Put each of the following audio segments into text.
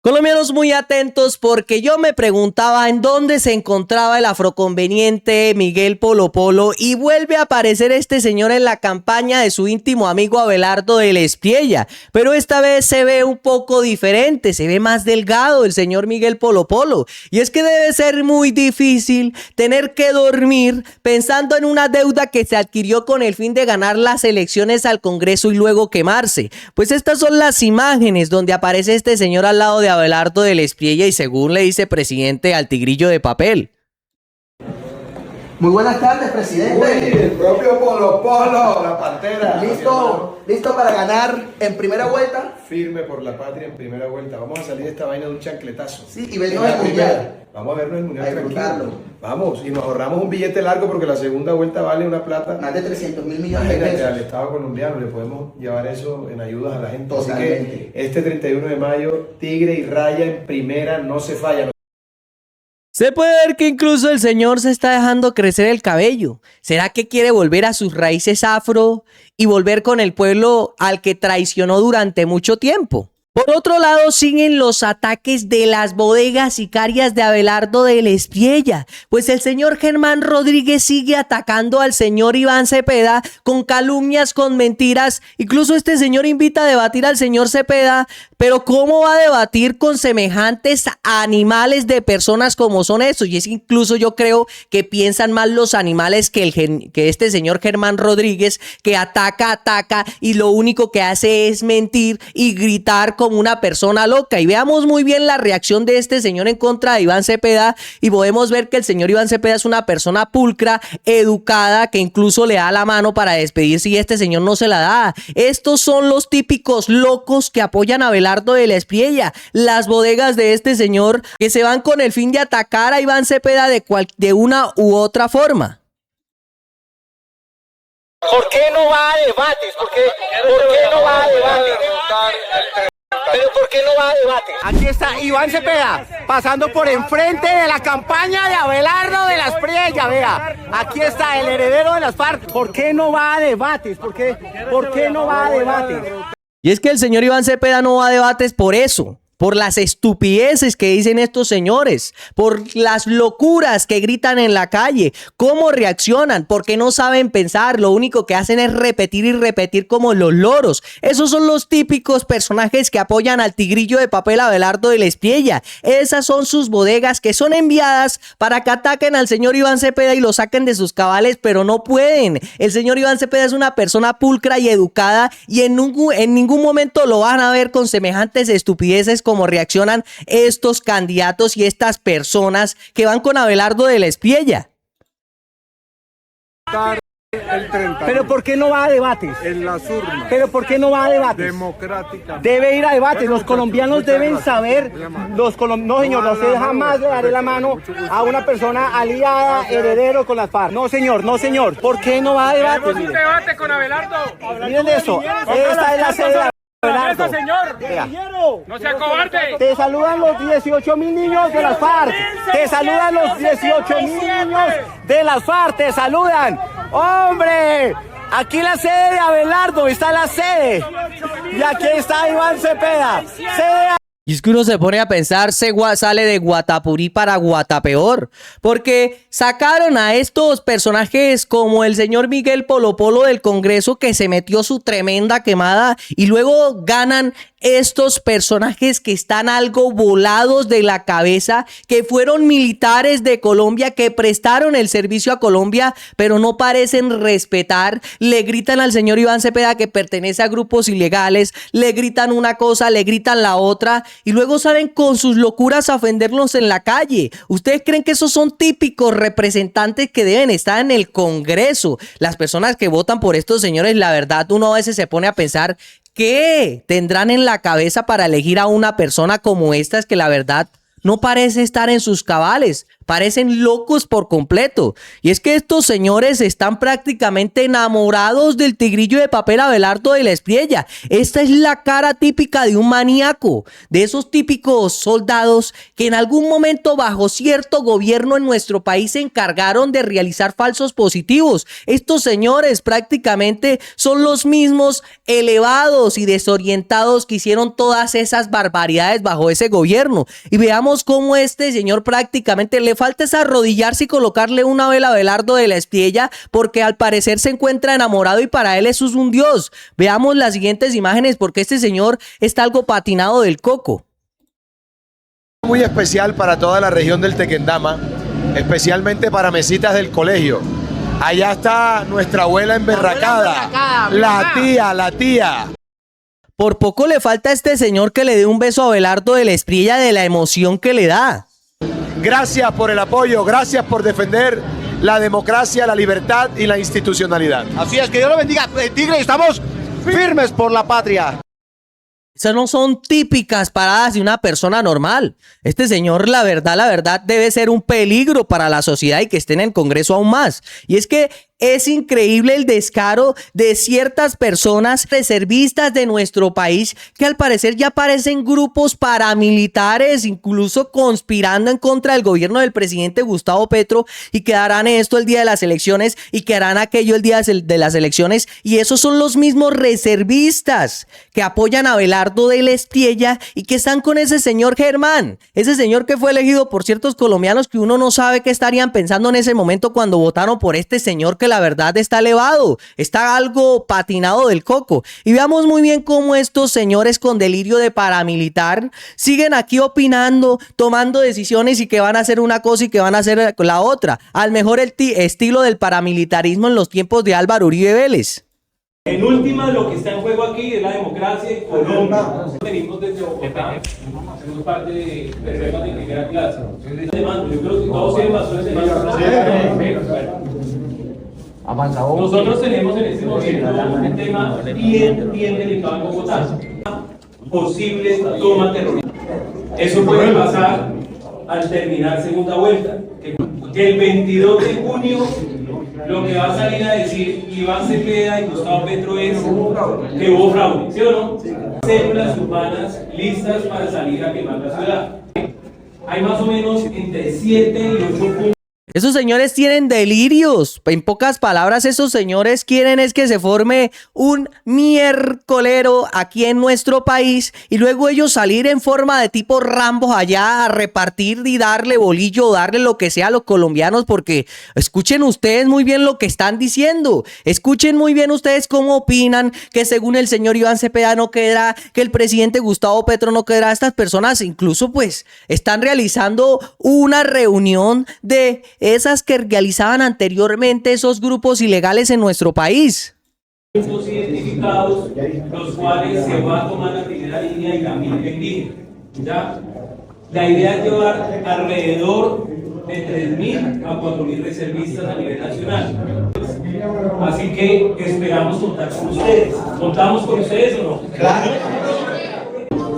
Colombianos muy atentos porque yo me preguntaba en dónde se encontraba el afroconveniente Miguel Polo Polo y vuelve a aparecer este señor en la campaña de su íntimo amigo Abelardo del Espriella, pero esta vez se ve un poco diferente, se ve más delgado el señor Miguel Polo Polo, y es que debe ser muy difícil tener que dormir pensando en una deuda que se adquirió con el fin de ganar las elecciones al Congreso y luego quemarse. Pues estas son las imágenes donde aparece este señor al lado de Abelardo del Espriella y según le dice presidente al tigrillo de papel. Muy buenas tardes, presidente. Uy, el propio Polo Polo, la pantera. ¿Listo para ganar en primera vuelta? Firme por la patria en primera vuelta. Vamos a salir de esta vaina de un chancletazo. Sí, y vernos el mundial. Vamos a vernos el mundial A disfrutarlo. tranquilo. Vamos, y nos ahorramos un billete largo porque la segunda vuelta vale una plata. Más de 300.000 millones de Imagínate, al pesos. Estado colombiano le podemos llevar eso en ayudas a la gente. Totalmente. Así que este 31 de mayo, Tigre y Raya en primera, no se falla. Se puede ver que incluso el señor se está dejando crecer el cabello. ¿Será que quiere volver a sus raíces afro y volver con el pueblo al que traicionó durante mucho tiempo? Por otro lado, siguen los ataques de las bodegas sicarias de Abelardo del Espriella, pues el señor Germán Rodríguez sigue atacando al señor Iván Cepeda con calumnias, con mentiras. Incluso este señor invita a debatir al señor Cepeda, pero ¿cómo va a debatir con semejantes animales de personas como son estos? Y es incluso yo creo que piensan más los animales que este señor Germán Rodríguez, que ataca y lo único que hace es mentir y gritar como una persona loca. Y veamos muy bien la reacción de este señor en contra de Iván Cepeda y podemos ver que el señor Iván Cepeda es una persona pulcra, educada, que incluso le da la mano para despedirse y este señor no se la da. Estos son los típicos locos que apoyan a Abelardo del Espriella, las bodegas de este señor que se van con el fin de atacar a Iván Cepeda de una u otra forma. ¿Por qué no va a debates? ¿Por qué no va a debates? ¿Pero por qué no va a debates? Aquí está Iván Cepeda, pasando por enfrente de la campaña de Abelardo del Espriella, vea. Aquí está el heredero de las FARC. ¿Por qué no va a debates? ¿Por qué no va a debates? Y es que el señor Iván Cepeda no va a debates por eso. Por las estupideces que dicen estos señores, por las locuras que gritan en la calle, cómo reaccionan, porque no saben pensar, lo único que hacen es repetir y repetir como los loros. Esos son los típicos personajes que apoyan al tigrillo de papel Abelardo del Espriella. Esas son sus bodegas que son enviadas para que ataquen al señor Iván Cepeda y lo saquen de sus cabales, pero no pueden. El señor Iván Cepeda es una persona pulcra y educada y en ningún momento lo van a ver con semejantes estupideces como reaccionan estos candidatos y estas personas que van con Abelardo del Espriella. El 30. ¿Pero por qué no va a debates? En las urnas. ¿Pero por qué no va a debates? Democrática. Debe ir a debates. Bueno, Los colombianos muchas deben gracias. saber. No, señor, no sé, jamás le daré la mano a una persona aliada, heredero con las FARC. No, señor, no, señor. ¿Por qué no va a debates? Tenemos un debate con Abelardo. Miren eso. Esta es la sede de Abelardo. Eso, señor. Vea. No sea cobarde. Te saludan los 18.000 niños de las FARC. Te saludan los 18.000 niños de las FARC. Te saludan. ¡Hombre! Aquí la sede de Abelardo. Está la sede. Y aquí está Iván Cepeda. Sede. Y es que uno se pone a pensar, sale de Guatapurí para Guatapeor, porque sacaron a estos personajes como el señor Miguel Polo Polo del Congreso, que se metió su tremenda quemada, y luego ganan estos personajes que están algo volados de la cabeza, que fueron militares de Colombia, que prestaron el servicio a Colombia, pero no parecen respetar. Le gritan al señor Iván Cepeda que pertenece a grupos ilegales, le gritan una cosa, le gritan la otra, y luego salen con sus locuras a ofendernos en la calle. ¿Ustedes creen que esos son típicos representantes que deben estar en el Congreso? Las personas que votan por estos señores, la verdad, uno a veces se pone a pensar ¿qué tendrán en la cabeza para elegir a una persona como esta? Es que la verdad no parece estar en sus cabales. parecen locos por completo. Y es que estos señores están prácticamente enamorados del tigrillo de papel Abelardo de la Espriella. Esta es la cara típica de un maníaco, de esos típicos soldados que en algún momento bajo cierto gobierno en nuestro país se encargaron de realizar falsos positivos. Estos señores prácticamente son los mismos elevados y desorientados que hicieron todas esas barbaridades bajo ese gobierno. Y veamos cómo este señor prácticamente le falta es arrodillarse y colocarle una vela a Abelardo de la Espriella, porque al parecer se encuentra enamorado y para él eso es un dios. Veamos las siguientes imágenes porque este señor está algo patinado del coco. Muy especial para toda la región del Tequendama, especialmente para mesitas del colegio. Allá está nuestra abuela emberracada, la tía. Por poco le falta a este señor que le dé un beso a Abelardo de la Espriella de la emoción que le da. Gracias por el apoyo, gracias por defender la democracia, la libertad y la institucionalidad. Así es, que Dios lo bendiga, Tigre, estamos firmes por la patria. Esas no son típicas paradas de una persona normal. Este señor, la verdad, debe ser un peligro para la sociedad y que esté en el Congreso aún más. Y es que es increíble el descaro de ciertas personas reservistas de nuestro país que al parecer ya parecen grupos paramilitares, incluso conspirando en contra del gobierno del presidente Gustavo Petro, y que harán esto el día de las elecciones y que harán aquello el día de las elecciones. Y esos son los mismos reservistas que apoyan a Abelardo de la Espriella y que están con ese señor Germán, ese señor que fue elegido por ciertos colombianos que uno no sabe qué estarían pensando en ese momento cuando votaron por este señor que la verdad está elevado, está algo patinado del coco. Y veamos muy bien cómo estos señores con delirio de paramilitar siguen aquí opinando, tomando decisiones y que van a hacer una cosa y que van a hacer la otra, al mejor estilo del paramilitarismo en los tiempos de Álvaro Uribe Vélez. En última, lo que está en juego aquí es la democracia en Colombia. Venimos desde Bogotá, hacemos parte de reservas de primera clase. Yo creo que todos tienen razones de nosotros tenemos en este momento un tema bien delicado en Bogotá. Posible toma terrorista. Eso puede pasar al terminar segunda vuelta. Que el 22 de junio lo que va a salir a decir Iván Cepeda y Gustavo Petro es que hubo fraude, ¿sí o no? Células urbanas listas para salir a quemar la ciudad. Hay más o menos entre 7 y 8 puntos. Esos señores tienen delirios. En pocas palabras, esos señores quieren es que se forme un miércolero aquí en nuestro país y luego ellos salir en forma de tipo Rambo allá a repartir y darle bolillo, darle lo que sea a los colombianos, porque escuchen ustedes muy bien lo que están diciendo. Escuchen muy bien ustedes cómo opinan que según el señor Iván Cepeda no quedará, que el presidente Gustavo Petro no quedará. Estas personas incluso pues están realizando una reunión de esas que realizaban anteriormente esos grupos ilegales en nuestro país. Identificados, los cuales se va a tomar la primera línea y la indígena. ¿Ya? La idea es llevar alrededor de 3.000 a 4.000 reservistas a nivel nacional. Así que esperamos contar con ustedes. ¿Contamos con ustedes o no? Claro.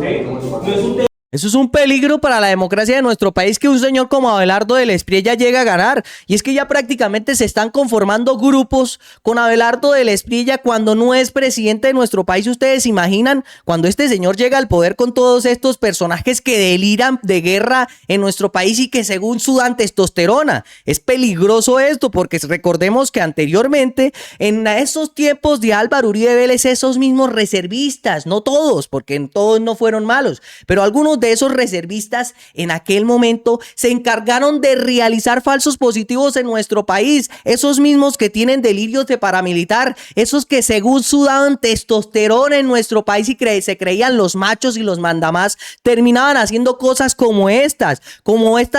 ¿Sí? No es un tema. Eso es un peligro para la democracia de nuestro país que un señor como Abelardo de la Espriella llegue a ganar. Y es que ya prácticamente se están conformando grupos con Abelardo de la Espriella cuando no es presidente de nuestro país. ¿Ustedes se imaginan cuando este señor llega al poder con todos estos personajes que deliran de guerra en nuestro país y que según sudan testosterona? Es peligroso esto porque recordemos que anteriormente en esos tiempos de Álvaro Uribe Vélez, esos mismos reservistas, no todos, porque todos no fueron malos, pero algunos de esos reservistas en aquel momento se encargaron de realizar falsos positivos en nuestro país. Esos mismos que tienen delirios de paramilitar, esos que según sudaban testosterona en nuestro país y se creían los machos y los mandamás, terminaban haciendo cosas como estas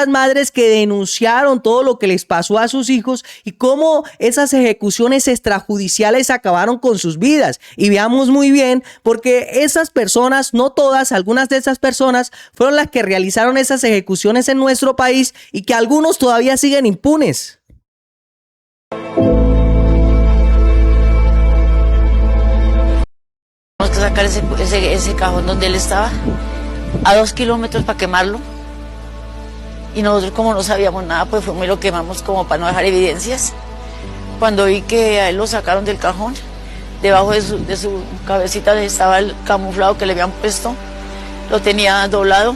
madres que denunciaron todo lo que les pasó a sus hijos y cómo esas ejecuciones extrajudiciales acabaron con sus vidas. Y veamos muy bien, porque esas personas, no todas, algunas de esas personas fueron las que realizaron esas ejecuciones en nuestro país y que algunos todavía siguen impunes. Tenemos que sacar ese cajón donde él estaba a 2 kilómetros para quemarlo Y nosotros, como no sabíamos nada, pues fuimos y lo quemamos como para no dejar evidencias. Cuando vi que a él lo sacaron del cajón, debajo de su cabecita estaba el camuflado que le habían puesto, lo tenía doblado.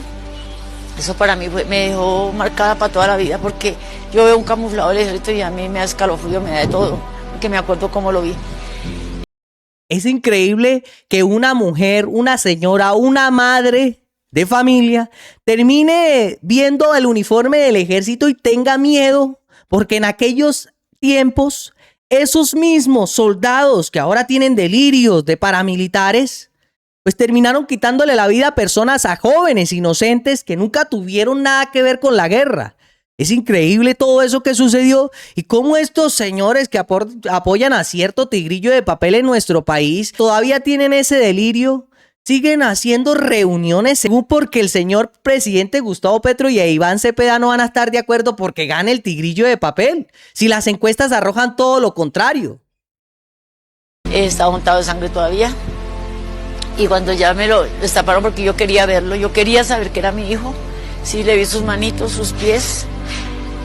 Eso para mí me dejó marcada para toda la vida, porque yo veo un camuflado del ejército y a mí me da escalofrío, me da de todo, porque me acuerdo cómo lo vi. Es increíble que una mujer, una señora, una madre de familia termine viendo el uniforme del ejército y tenga miedo, porque en aquellos tiempos esos mismos soldados que ahora tienen delirios de paramilitares, pues terminaron quitándole la vida a personas, a jóvenes inocentes que nunca tuvieron nada que ver con la guerra. Es increíble todo eso que sucedió y cómo estos señores que apoyan a cierto tigrillo de papel en nuestro país todavía tienen ese delirio, siguen haciendo reuniones según porque el señor presidente Gustavo Petro y Iván Cepeda no van a estar de acuerdo porque gane el tigrillo de papel, si las encuestas arrojan todo lo contrario. Estaba untado de sangre todavía y cuando ya me lo destaparon, porque yo quería verlo, yo quería saber que era mi hijo. Sí, le vi sus manitos, sus pies,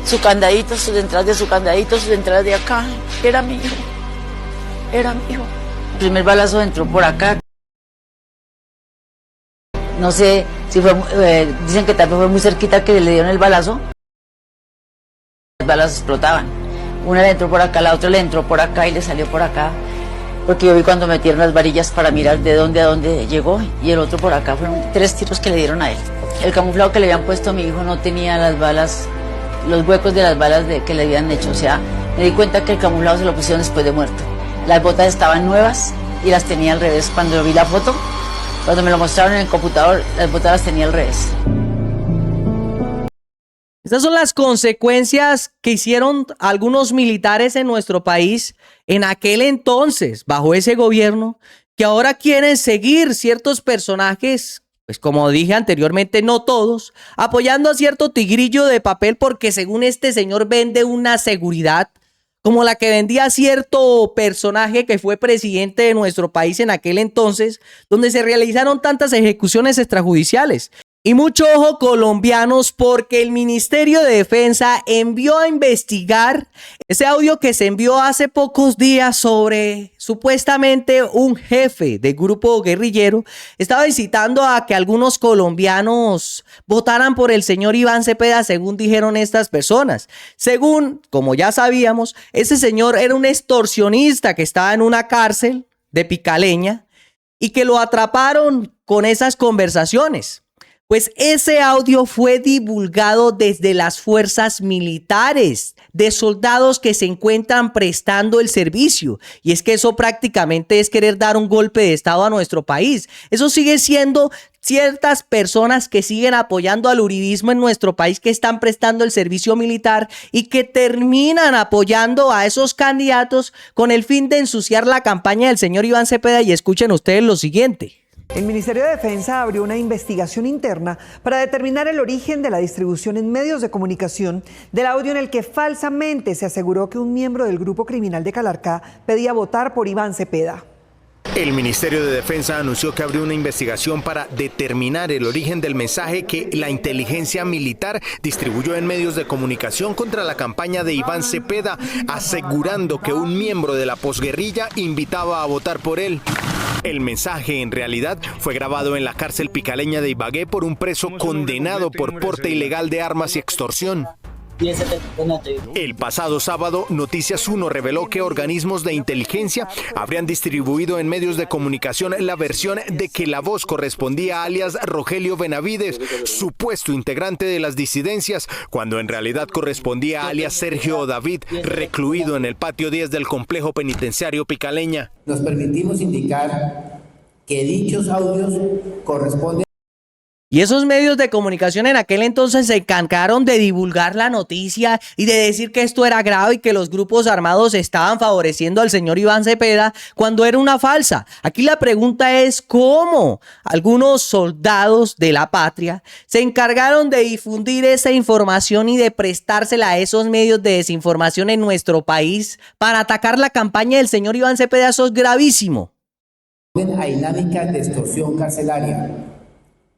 su candadito, sus entradas de su candadito, sus entradas de acá. Era mi hijo, era mi hijo. El primer balazo entró por acá. No sé si fue, dicen que también fue muy cerquita que le dieron el balazo. Los balazos explotaban. Una le entró por acá, la otra le entró por acá y le salió por acá. Porque yo vi cuando metieron las varillas para mirar de dónde a dónde llegó, y el otro por acá. Fueron 3 tiros que le dieron a él. El camuflado que le habían puesto a mi hijo no tenía las balas, los huecos de las balas que le habían hecho. O sea, me di cuenta que el camuflado se lo pusieron después de muerto. Las botas estaban nuevas y las tenía al revés. Cuando vi la foto, cuando me lo mostraron en el computador, las botas las tenía al revés. Estas son las consecuencias que hicieron algunos militares en nuestro país en aquel entonces, bajo ese gobierno, que ahora quieren seguir ciertos personajes, pues como dije anteriormente, no todos, apoyando a cierto tigrillo de papel porque según este señor vende una seguridad como la que vendía cierto personaje que fue presidente de nuestro país en aquel entonces, donde se realizaron tantas ejecuciones extrajudiciales. Y mucho ojo, colombianos, porque el Ministerio de Defensa envió a investigar ese audio que se envió hace pocos días sobre supuestamente un jefe del grupo guerrillero. Estaba incitando a que algunos colombianos votaran por el señor Iván Cepeda, según dijeron estas personas. Según, como ya sabíamos, ese señor era un extorsionista que estaba en una cárcel de Picaleña y que lo atraparon con esas conversaciones. Pues ese audio fue divulgado desde las fuerzas militares de soldados que se encuentran prestando el servicio. Y es que eso prácticamente es querer dar un golpe de estado a nuestro país. Eso sigue siendo ciertas personas que siguen apoyando al uribismo en nuestro país, que están prestando el servicio militar y que terminan apoyando a esos candidatos con el fin de ensuciar la campaña del señor Iván Cepeda. Y escuchen ustedes lo siguiente. El Ministerio de Defensa abrió una investigación interna para determinar el origen de la distribución en medios de comunicación del audio en el que falsamente se aseguró que un miembro del grupo criminal de Calarcá pedía votar por Iván Cepeda. El Ministerio de Defensa anunció que abrió una investigación para determinar el origen del mensaje que la inteligencia militar distribuyó en medios de comunicación contra la campaña de Iván Cepeda, asegurando que un miembro de la posguerrilla invitaba a votar por él. El mensaje en realidad fue grabado en la cárcel picaleña de Ibagué por un preso condenado por porte ilegal de armas y extorsión. El pasado sábado, Noticias 1 reveló que organismos de inteligencia habrían distribuido en medios de comunicación la versión de que la voz correspondía a alias Rogelio Benavides, supuesto integrante de las disidencias, cuando en realidad correspondía a alias Sergio David, recluido en el patio 10 del complejo penitenciario Picaleña. Nos permitimos indicar que dichos audios corresponden. Y esos medios de comunicación en aquel entonces se encargaron de divulgar la noticia y de decir que esto era grave y que los grupos armados estaban favoreciendo al señor Iván Cepeda cuando era una falsa. Aquí la pregunta es cómo algunos soldados de la patria se encargaron de difundir esa información y de prestársela a esos medios de desinformación en nuestro país para atacar la campaña del señor Iván Cepeda. Eso es gravísimo. A dinámicas de extorsión carcelaria.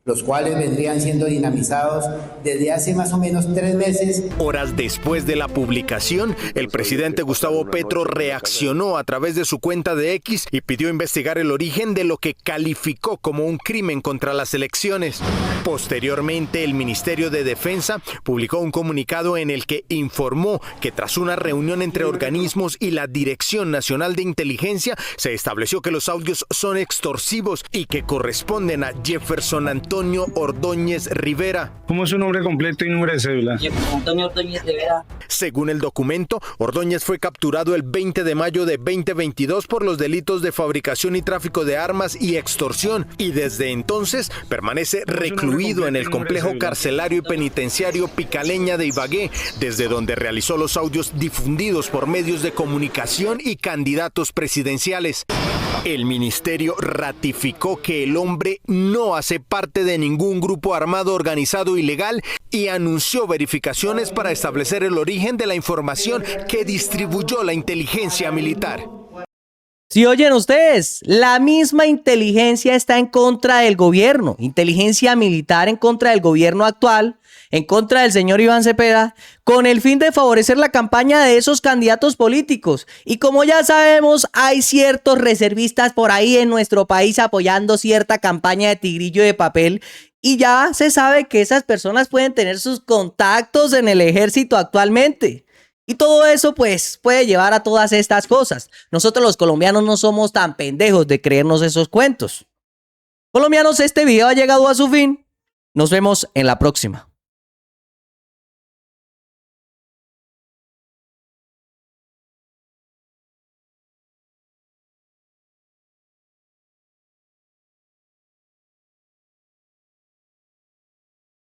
los cuales vendrían siendo dinamizados desde hace más o menos 3 meses. Horas después de la publicación, el presidente Gustavo Petro reaccionó a través de su cuenta de X y pidió investigar el origen de lo que calificó como un crimen contra las elecciones. Posteriormente, el Ministerio de Defensa publicó un comunicado en el que informó que tras una reunión entre organismos y la Dirección Nacional de Inteligencia, se estableció que los audios son extorsivos y que corresponden a Jefferson Antonio Ordóñez Rivera. ¿Cómo es su nombre completo y número de cédula? Antonio Ordóñez Rivera. Según el documento, Ordóñez fue capturado el 20 de mayo de 2022 por los delitos de fabricación y tráfico de armas y extorsión, y desde entonces permanece recluido en el complejo carcelario y penitenciario Picaleña de Ibagué, desde donde realizó los audios difundidos por medios de comunicación y candidatos presidenciales. El ministerio ratificó que el hombre no hace parte de ningún grupo armado organizado ilegal y anunció verificaciones para establecer el origen de la información que distribuyó la inteligencia militar. Si oyen ustedes, la misma inteligencia está en contra del gobierno, inteligencia militar en contra del gobierno actual, en contra del señor Iván Cepeda, con el fin de favorecer la campaña de esos candidatos políticos. Y como ya sabemos, hay ciertos reservistas por ahí en nuestro país apoyando cierta campaña de tigrillo de papel. Y ya se sabe que esas personas pueden tener sus contactos en el ejército actualmente. Y todo eso pues puede llevar a todas estas cosas. Nosotros los colombianos no somos tan pendejos de creernos esos cuentos. Colombianos, este video ha llegado a su fin. Nos vemos en la próxima.